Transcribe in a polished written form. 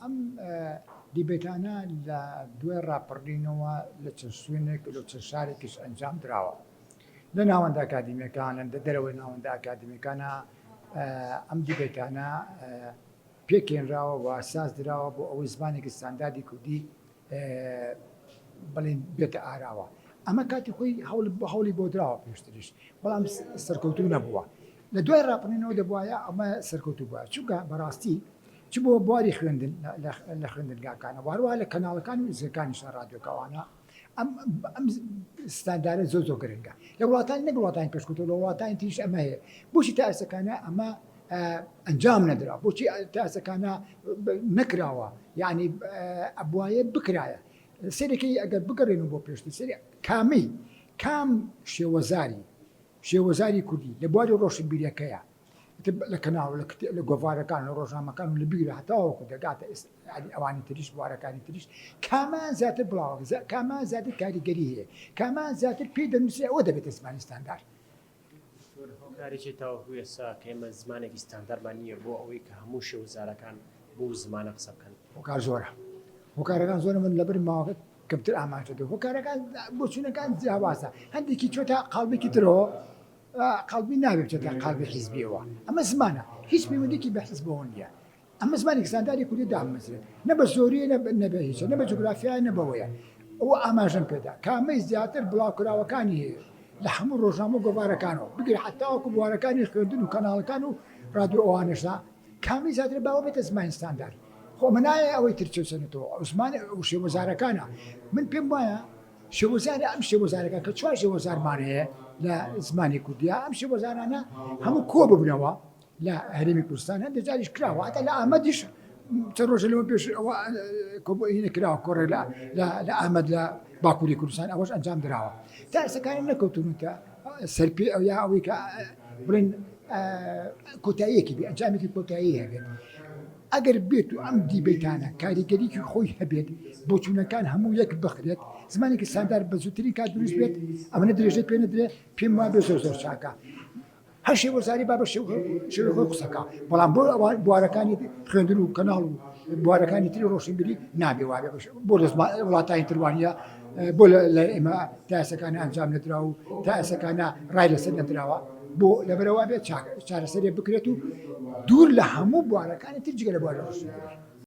ئەم دیبێتانە لە دوێ ڕاپەڕینەوە لە چەند سوێنێک لە چەند شارێکیش ئەنجام درراوە لە ناوەندە ئاکادیمیەکانە لە دەرەوەی ناوەندە ئاکادیمیەکانە ئەم دیبێتانە پێکێنراوە و ئاساس درراوە بۆ ئەوەی زمانێکی ستانداردی کوردی بڵێن بێتە ئاراوە. ئەمە کاتی خۆی هەوڵی بۆ درراوە پێشتریش، بەڵام سەرکەوتوو نەبووە. لە دوای ڕاپەڕینەوە دەبواە ئەمە سەرکەوتوو بووە، چونکە بەڕاستی چ بۆ بواری خوێندن لە خوێندنگاکانە، واروها لە کەناڵەکان و زیەکانیشە ڕادیۆکەوانە ئەم ستاندارە زۆر گرنگە لە وڵاتانی نەک وڵاتانی پێشکەوتووە، لە وڵاتانی تریش ئەمە هەیە. بۆچی تا ئێستەکانە ئەمە ئەنجام نەدرا، بۆچی تا ئێستەکانە نەکراوە، یعنی ئەبوایە بکرایە. سێرەکەی ئەگەر بگەڕێنەوە بۆ پێشتر سێری کام شێوەزاری کوردی لە بواری ڕۆشنبیریەکەیە لە کەناڵ لە گۆڤارەکان لە ڕۆژنامەکان و لە بیرە هەتاوەکو دەگاتە ئەوانی تریش بوارەکانی تریش کامان زیاتر بڵاو کامان زیاتر کاریگەری هەیە، کامان زیاتر پێی دەنووسێ ئەوە دەبێت زمانی ستاندارد. هۆکارێکی تاوەکو ئێستا کە ئێمە زمانێکی ستاندارمان نییە بۆ ئەوەی کە هەموو شێوەزارەکان بۆ زمانە قسە بکەن. هۆکار زۆرە، هۆکارەکان زۆرە، من لەبەر ماوەکە کەمتر ئاماژەدە هۆکارەکان بۆ چوونەکان جیاوازە، هەندێکی چۆتە قاڵبێکی ترەوە قەڵبی نابێت چێتە قەڵبی حیزبیەوە. ئەمە زمانە، هیچ پەیوەندێکی بە حیزب بەوە نییە. ئەمە زمانی ستانداردی کوردی دامەزرێت، نە بە زۆریە نەبە هیچە، نە بە جوگرافیای نەبەوەیە. ئەوە ئاماژەم پێدا کامەی زیاتر بڵاوکراوەکانی هەیە لە هەموو ڕۆژنامە و گۆڤارەکانەوە، بگیر حتاوەکو بوارەکانی خوێندن و کەناڵەکان و ڕادیۆ ئەوانەشدا کامی زیاتر باوە بێتە زمانی ستاندارد. خۆ منایە ئەوەی ترچەسەنێتەوە زمانی و شێوەزارەکانە. من پێم وایە شێوەزارە ئەم شێوەزارەکە کە چوار شێوەزارمان هەیە لە زمانی کوردیا، ئەم شێوەزارانە هەموو کۆ ببنەوە لە هەرێمی کوردستان، هەندێک جاریش کراوە، هەتا لە ئامەدیش چەند ڕۆژە لەوە پێش ئەوە کۆبوونی کراوە کۆڕێ لە ئامەد لە باکووری کوردستان ئەوەش ئەنجام درراوە. تا ئێستاکانی نەکەوتونکە سەرپێ ئەو یا ئەوەی کە بڵێن کۆتاییەکی بێ، ئەنجامێکی کۆتایی هەبێت. ئەگەر بێت و ئەم دیبێتانە کاریگەریکی خۆی هەبێت بۆ چوونەکان هەموو یەک بخرێت، زمانێکی ستاندارد بە زووترین کات دروست بێت، ئەمەنە درێژەی پێ نەدرێ، پێم وایە بێ زۆر چاکە. هەر شێوەزاری با بە شێوەی خۆی قسەکە، بەڵام بۆ بوارەکانی خوێندن و کەناڵ و بوارەکانی تری ڕۆشنبیری نابێ وابێ بۆ لە وڵاتانی تروانە بۆ لە ئێمە تا ئێستەکانە ئەنجام نەدرا و تا ئێستەکانە ڕای لەسەر نەدراوە، بۆ لەبەرەوە بێت چارەسەرێ بکرێت و دوور لە هەموو بوارەکانی تر جگە لە بواری ڕۆشنبیری.